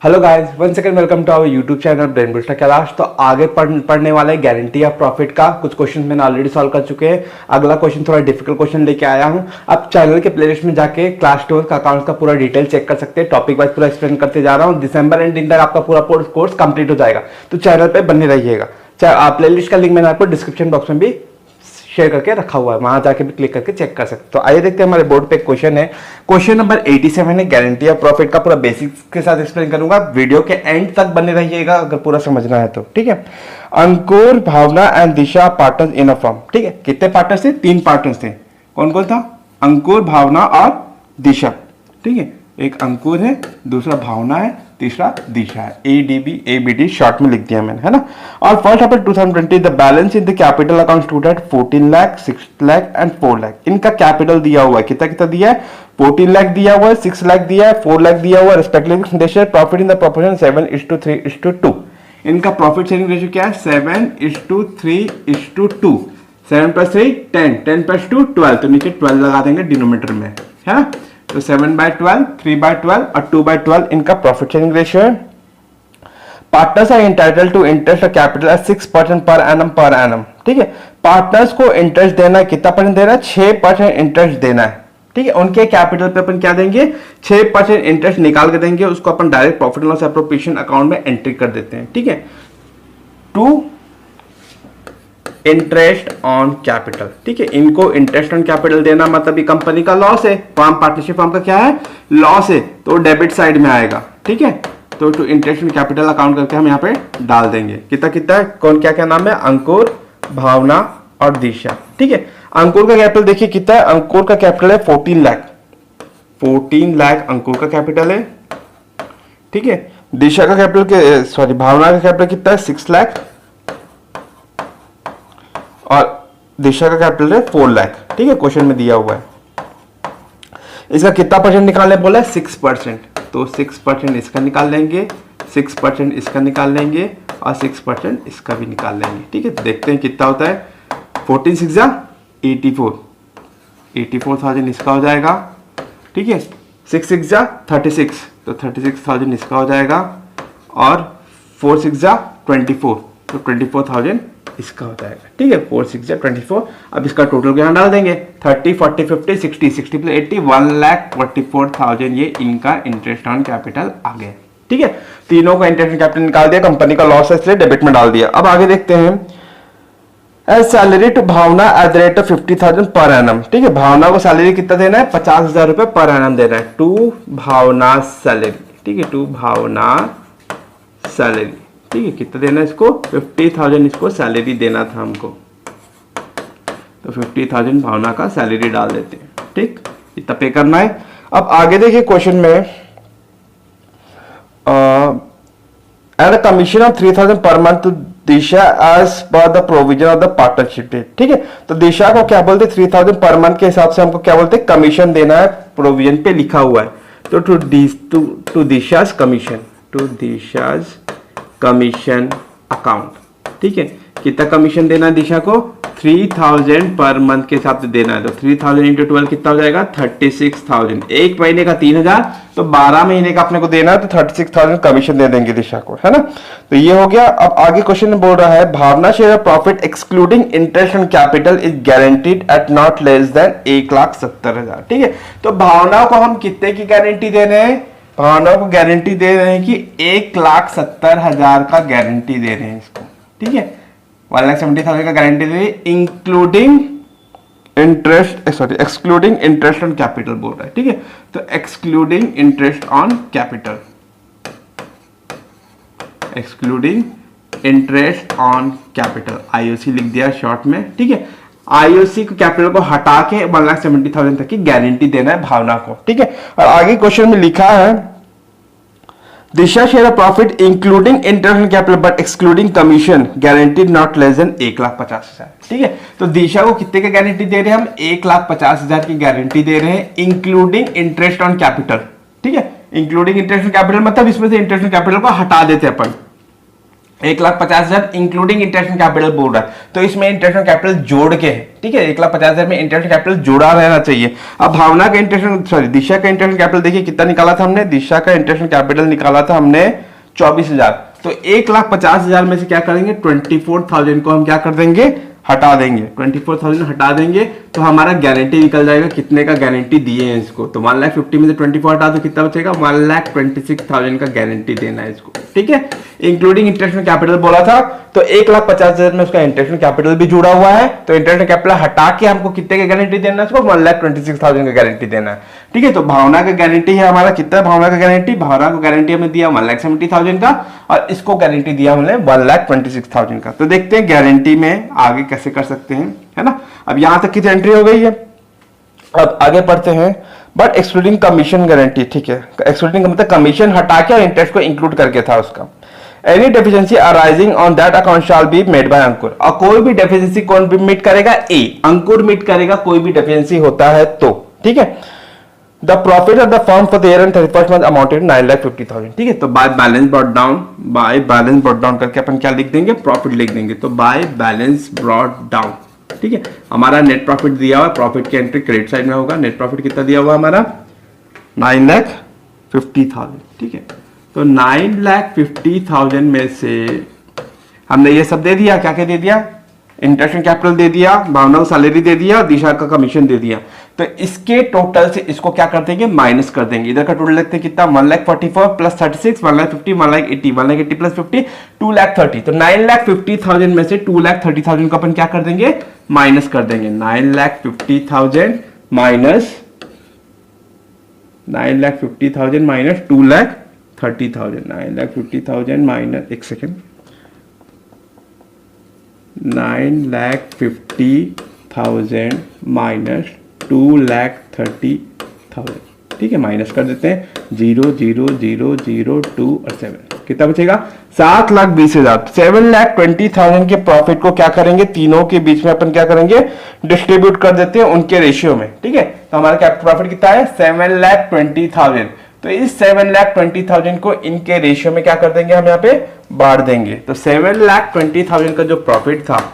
Hello guys, one second, welcome to our YouTube channel brain booster Kailash. तो आगे पढ़ने वाले गारंटी ऑफ प्रॉफिट का कुछ क्वेश्चन मैंने ऑलरेडी सॉल्व कर चुके हैं। अगला क्वेश्चन थोड़ा डिफिकल्ट क्वेश्चन लेके आया हूं। आप चैनल के प्लेलिस्ट में जाके क्लास 12 का अकाउंट का पूरा डिटेल चेक कर सकते हैं। टॉपिक वाइज पूरा एक्सप्लेन करते जा रहा हूँ। दिसंबर एंड तक आपका पूरा कोर्स कंप्लीट हो जाएगा, तो चैनल पर बने रहिएगा। प्लेलिस्ट का लिंक मैंने आपको डिस्क्रिप्शन बॉक्स में भी शेयर करके रखा हुआ है, वहां जाके भी क्लिक करके चेक कर सकते। तो आइए देखते हैं, हमारे बोर्ड पे क्वेश्चन है। क्वेश्चन नंबर 87 है, गारंटी ऑफ प्रॉफिट का पूरा बेसिक्स के साथ एक्सप्लेन करूंगा। वीडियो के एंड तक बने रहिएगा अगर पूरा समझना है तो, ठीक है। Ankur, Bhavana and Disha partners in a firm, ठीक है। कितने पार्टनर्स थे? 3 पार्टनर्स थे। कौन कौन था? अंकुर, भावना और दिशा, ठीक है। एक अंकुर है, दूसरा भावना है, तीसरा दिशा है। ABD शॉर्ट में लिख दिया मैंने, है ना। और first April 2020 the balance in the capital account stood at 14 lakh, 6 lakh and 4 lakh. इनका कैपिटल दिया हुआ है, कितना कितना दिया है? 14 लाख दिया हुआ है, 6 लाख दिया है, 4 लाख दिया हुआ है respectively. They share profit in the proportion 7:3:2। इनका प्रॉफिट शेयरिंग रेशियो क्या है? 7:3:2। 7 + 3 10, 10 + 2 12, तो नीचे 12 लगा देंगे डिनोमिनेटर में, है ना। तो 7/12, 3/12 और 2/12 इनका प्रॉफिट शेयरिंग रेशियो है। Partners are entitled to interest और कैपिटल एट 6% पर एनम, ठीक है। पार्टनर्स को इंटरेस्ट देना है, कितना परसेंट देना है? 6% इंटरेस्ट देना है, ठीक है। उनके कैपिटल पे अपन क्या देंगे? 6% इंटरेस्ट निकाल के देंगे, उसको अपन direct profit loss appropriation account में एंट्री कर देते हैं, ठीक है। टू इंटरेस्ट ऑन कैपिटल, ठीक है। इनको इंटरेस्ट ऑन कैपिटल देना मतलब ये कंपनी का लॉस है, फॉर्म पार्टनरशिप फॉर्म का क्या है? लॉस है, तो डेबिट साइड में आएगा, ठीक है। तो to interest on capital account करके हम यहाँ पे डाल देंगे। कितना कितना है? कौन क्या क्या नाम है? अंकुर, भावना और दिशा, ठीक है। अंकुर का कैपिटल देखिए कितना है? अंकुर का कैपिटल है 14 लाख। 14 लाख अंकुर का कैपिटल है, ठीक है। दिशा का कैपिटल के सॉरी भावना का कैपिटल कितना है? 6 लाख और दिशा का कैपिटल है 4 लाख, ठीक है। क्वेश्चन में दिया हुआ है। इसका कितना परसेंट निकालने बोला है? 6%। तो 6% इसका निकाल लेंगे, 6% इसका निकाल लेंगे और 6% इसका भी निकाल लेंगे, ठीक है। देखते हैं कितना होता है। 14 6 जा 84, 84,000 इसका हो जाएगा, ठीक है। 6 6 जा 36, तो 36,000 इसका हो जाएगा और 4 6 जा 24, तो 24,000 इसका हो जाएगा, ठीक है। 4 6 जा 24। अब इसका टोटल यहाँ डाल देंगे 30 40 50 60, 60 + 80 1,44,000 ये इनका इंटरेस्ट ऑन कैपिटल आ गया, ठीक है। तीनों का इंटरेस्ट ऑन कैपिटल निकाल दिया, कंपनी का लॉस है इसलिए डेबिट में डाल दिया। अब आगे देखते हैं। As salary to Bhavna at the rate of 50,000 per annum, ठीक है। भावना को सैलरी कितना देना है? 50,000 रुपए पर एनम देना है। टू भावना सैलरी, ठीक है। टू भावना सैलरी, ठीक है। कितना देना है इसको? 50,000 इसको सैलरी देना था हमको, तो 50,000 भावना का सैलरी डाल देते हैं, ठीक। इतना पे करना है। अब आगे देखिए क्वेश्चन में add a commission of 3,000 per month to Disha as per the provision of the partnership deed, ठीक है। तो दिशा को क्या बोलते? 3,000 पर मंथ के हिसाब से हमको क्या बोलते? कमीशन देना है, प्रोविजन पे लिखा हुआ है। तो to Disha's commission, to Disha's commission account, ठीक है। कितना कमीशन देना है दिशा को? 3,000 पर मंथ के हिसाब से देना है। तो 3,000 × 12 कितना हो जाएगा? 36,000। एक महीने का 3,000, तो 12 महीने का अपने को देना है, तो 36,000 कमीशन दे देंगे दिशा को, है ना। तो ये हो गया। अब आगे क्वेश्चन में बोल रहा है Bhavana share of profit excluding interest on capital is guaranteed at not less than 1,70,000, ठीक है। तो भावना को हम कितने की गारंटी दे रहे हैं? भावना को गारंटी दे रहे हैं कि 1,70,000 का गारंटी दे रहे हैं इसको, ठीक है। 1,70,000 का गारंटी दे रहे हैं including interest, sorry excluding interest on capital बोल रहा है, ठीक है। तो excluding interest on capital, excluding interest on capital, IOC लिख दिया शॉर्ट में, ठीक है। IOC को कैपिटल को हटा के 1,70,000 तक की गारंटी देना है भावना को, ठीक है। और आगे क्वेश्चन में लिखा है Disha share of profit including interest on capital but excluding commission guaranteed not less than 1,50,000, ठीक है। तो दिशा को कितने का गारंटी दे रहे हैं हम? 1,50,000 की गारंटी दे रहे हैं इंक्लूडिंग इंटरेस्ट ऑन कैपिटल, ठीक है। इंक्लूडिंग इंटरेस्ट ऑन कैपिटल मतलब इसमें से इंटरेस्ट ऑन कैपिटल को हटा देते हैं अपन, 1,50,000 इंक्लूडिंग इंटरेस्ट कैपिटल बोल रहा है, तो इसमें इंटरेस्ट कैपिटल जोड़ के है, ठीक है। 1,50,000 में इंटरेस्ट कैपिटल जोड़ा रहना चाहिए। अब भावना का इंटरेस्ट, सॉरी दिशा का इंटरेस्ट कैपिटल देखिए कितना निकाला था हमने, दिशा का इंटरेस्ट कैपिटल निकाला था हमने 24,000। तो 1,50,000 में से क्या करेंगे, 24,000 को हम क्या कर देंगे, हटा देंगे। 24,000 हटा देंगे तो हमारा गारंटी निकल जाएगा, कितने का गारंटी दिए हैं इसको, तो 1,50,000 में से 24 हटा दो कितना बचेगा, 1,26,000 का गारंटी देना है इसको, ठीक है। इंक्लूडिंग इंटरेस्ट कैपिटल बोला था, तो 1,50,000 में उसका इंटरेस्ट कैपिटल भी जुड़ा हुआ है, तो इंटरेस्ट कैपिटल हटा के हमको कितने का गारंटी देना है इसको, 1,26,000 का गारंटी देना है, ठीक है। तो भावना का गारंटी है हमारा कितना, भावना का गारंटी, भावना को गारंटी हमें दिया 1,70,000 का, और इसको गारंटी दिया हमने 1,26,000 का। तो देखते हैं गारंटी में आगे कैसे कर सकते हैं, है ना। अब यहां तक की एंट्री हो गई है, अब आगे पढ़ते हैं। बट एक्सक्लूडिंग कमीशन गारंटी, ठीक है, एक्सक्लूडिंग मतलब कमीशन हटा के और इंटरेस्ट को इंक्लूड करके था उसका। Any deficiency arising on that account shall be made by Ankur, और कोई भी डेफिशिएंसी कौन भी मीट करेगा, ए अंकुर मीट करेगा, कोई भी डेफिशिएंसी होता है तो, ठीक है। The profit of the firm for the year and 31st month amounted 9,50,000, ठीक है। तो बाय बैलेंस ब्रॉट डाउन करके अपन क्या लिख देंगे, प्रॉफिट लिख देंगे, तो बाय बैलेंस ब्रॉट डाउन, ठीक है। हमारा नेट प्रॉफिट दिया हुआ, प्रॉफिट की एंट्री क्रेडिट साइड में होगा, नेट प्रॉफिट कितना दिया हुआ हमारा 9,50,000, ठीक है। तो 9,50,000 में से हमने ये सब दे दिया, क्या क्या दे दिया, इंटरेस्ट कैपिटल दे दिया, भावना को सैलरी दे दिया, दिशा का कमीशन दे दिया। तो इसके टोटल से इसको क्या कर देंगे, माइनस कर देंगे। इधर का टोटल लिखते हैं कितना, 1,44 प्लस 36, 1,50, 1,80, 1,80 प्लस 50, 2,30,000। तो 9,50,000 में से 2,30,000 को अपन क्या कर देंगे, माइनस कर देंगे। 9,50,000 माइनस 9,50,000 माइनस 2,30,000, 9,50,000 माइनस, एक सेकेंड, 9,50,000 माइनस 2,30,000, ठीक है, माइनस कर देते हैं, 0 0 0 0 2 और 7, कितना बचेगा, 7,20,000। 7,20,000 के प्रॉफिट को क्या करेंगे, तीनों के बीच में अपन क्या करेंगे, डिस्ट्रीब्यूट कर देते हैं उनके रेशियो में, ठीक है। तो हमारा क्या प्रॉफिट कितना है, 7,20,000। तो इस 7,20,000 को इनके रेशियो में क्या कर देंगे, हम यहाँ पे बांट देंगे। तो 7,20,000 का जो प्रॉफिट था,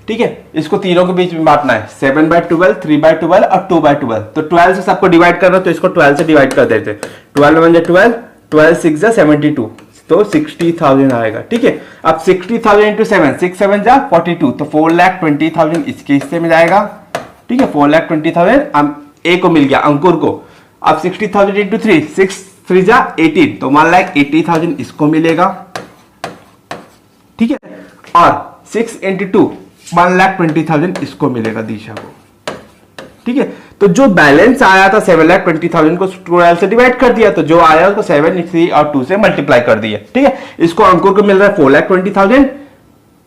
ठीक है, इसको तीनों के बीच में बांटना है, 7/12, 3/12 और 2/12। तो 12 से सबको डिवाइड करना, तो इसको 12 से डिवाइड कर देते, 12 1 12, 12 6 72, तो 60,000 आएगा, ठीक है। अब 60,000 इंटू 7, 6 7 जा 42, तो 4,20,000 इसके हिस्से में जाएगा, ठीक है। 4,20,000 ए को मिल गया, अंकुर को। अब 60,000 इंटू 3, 6 3 जा 18, तो 1,80,000 इसको मिलेगा, ठीक है। और 6 इंटू 2, 1,20,000 इसको मिलेगा दिशा को, ठीक है। तो जो बैलेंस आया था 7,20,000 को 12 से डिवाइड कर दिया, तो जो आया उसको 7, 3 और 2 से मल्टीप्लाई कर दिया, ठीक है। इसको अंकुर को मिल रहा है 4,20,000,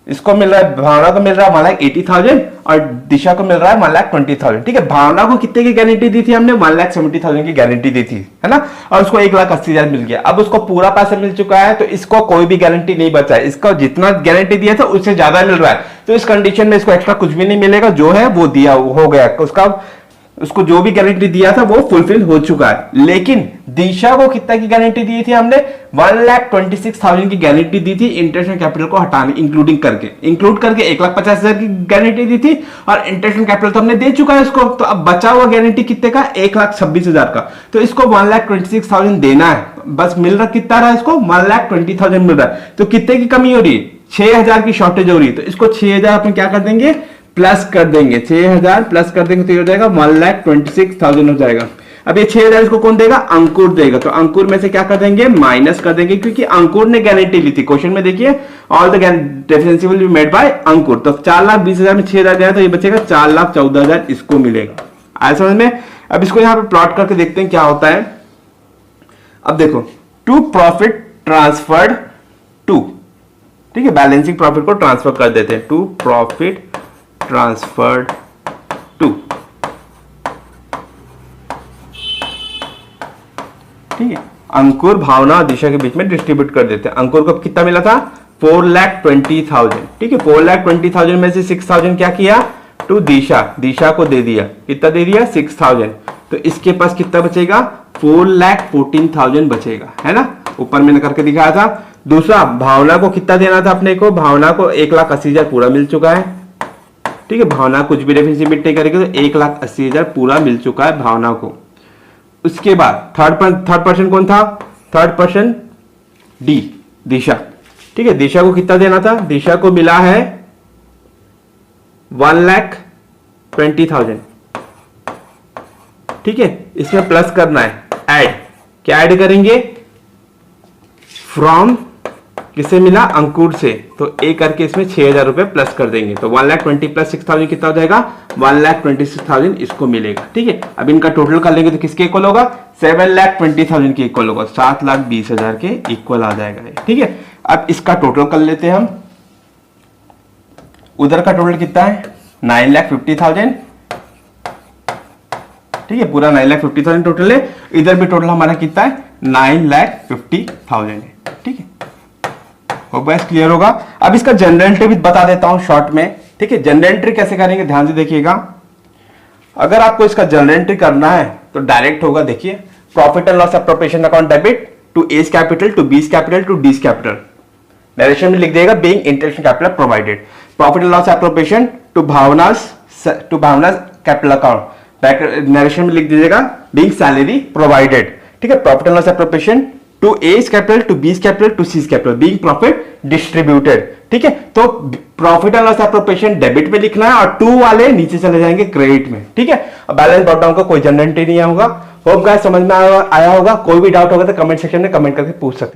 इसको मिल रहा है, भावना को मिल रहा है 1,80,000 और दिशा को मिल रहा है 1,20,000, ठीक है। भावना को कितने की गारंटी दी थी हमने, 1,70,000 की गारंटी दी थी, है ना, और उसको 1,80,000 मिल गया। अब उसको पूरा पैसा मिल चुका है, तो इसको कोई भी गारंटी नहीं बचा है, इसको जितना गारंटी दिया था उससे ज्यादा मिल रहा है। तो इस कंडीशन में इसको एक्स्ट्रा कुछ भी नहीं मिलेगा, जो है वो दिया हो गया, उसको जो भी गारंटी दिया था वो फुलफिल हो चुका है। लेकिन दिशा को कितना की गारंटी दी थी हमने, 1,26,000 की गारंटी दी थी, इंटरेस्ट एंड कैपिटल को हटाने, इंक्लूड करके 1,50,000 की गारंटी दी थी, और इंटरेस्ट एंड कैपिटल तो हमने दे चुका है इसको। तो अब बचा हुआ गारंटी कितने का, 1,26,000 का। तो इसको 1,26,000 देना है, बस मिल रहा कितना रहा इसको, 1,20,000 मिल रहा है। तो कितने की कमी हो रही है, 6,000 की शॉर्टेज हो रही है। तो इसको 6,000 अपन क्या कर देंगे, प्लस कर देंगे, 6,000 प्लस कर देंगे, तो ये हो जाएगा 1,26,000 हो जाएगा। अब ये 6,000 इसको कौन देगा, अंकुर देगा। तो अंकुर में से क्या कर देंगे, माइनस कर देंगे, क्योंकि अंकुर ने गारंटी ली थी। क्वेश्चन में देखिए, all the deficiency will be made by Ankur. तो 4,20,000 में 6,000 गया, तो ये बचेगा 4,14,000 इसको मिलेगा। आया समझ में। अब इसको यहाँ पे प्लॉट करके देखते हैं क्या होता है। अब देखो, टू प्रॉफिट ट्रांसफर्ड टू, ठीक है, बैलेंसिंग प्रॉफिट को ट्रांसफर कर देते हैं, टू प्रॉफिट ट्रांसफर्ड टू, ठीक है, अंकुर, भावना और दिशा के बीच में डिस्ट्रीब्यूट कर देते हैं। अंकुर को कितना मिला था, 4,20,000, ठीक है। 4,20,000 में से 6,000 क्या किया, टू दिशा, दिशा को दे दिया, कितना दे दिया, 6,000। तो इसके पास कितना बचेगा, 4,14,000 बचेगा, है ना। ऊपर मैंने करके दिखाया था। दूसरा, भावना को कितना देना था अपने को, भावना को 1,80,000 पूरा मिल चुका है। ठीक है, भावना कुछ भी रेफरेंस लिमिट नहीं करेगी तो 1,80,000 पूरा मिल चुका है भावना को। उसके बाद थर्ड पर्सन कौन था, थर्ड पर्सन डी, दिशा। ठीक है, दिशा को कितना देना था, दिशा को मिला है 1,20,000। ठीक है, इसमें प्लस करना है, ऐड, क्या ऐड करेंगे, फ्रॉम किसे मिला, अंकुर से, तो ए करके इसमें 6,000 रुपए प्लस कर देंगे। तो 1,20,000 प्लस 6,000 कितना हो जाएगा, 1,26,000 इसको मिलेगा। ठीक है, अब इनका टोटल कर लेंगे तो किसके इक्वल होगा, 7,20,000 के इक्वल होगा, 7,20,000 के इक्वल आ जाएगा। ठीक है, अब इसका टोटल कर लेते हैं हम। उधर का टोटल कितना है, 9,50,000। ठीक है, पूरा 9,50,000 टोटल है। इधर भी टोटल हमारा कितना है, 9,50,000 है। ठीक है, बस क्लियर होगा। अब इसका जनरल एंट्री भी बता देता हूं शॉर्ट में। ठीक है, जनरल एंट्री कैसे करेंगे ध्यान से देखिएगा। अगर आपको इसका जनरल एंट्री करना है तो डायरेक्ट होगा, देखिए, profit and loss appropriation account debit to A's capital to B's capital to D's capital. Narration में लिख देगा being international capital provided. Profit and loss appropriation to Bhavana's capital account, narration में लिख दीजिएगा बीइंग सैलरी प्रोवाइडेड। ठीक है, profit and loss appropriation to A's capital to B's capital to C's capital being profit distributed. ठीक है, तो profit and loss appropriation debit में लिखना है और टू वाले नीचे चले जाएंगे क्रेडिट में। ठीक है, बैलेंस ब्रॉट डाउन का कोई जनरल एंट्री नहीं होगा। होप गाइस समझ में आया होगा। कोई भी डाउट होगा तो कमेंट सेक्शन में कमेंट करके पूछ सकते हैं।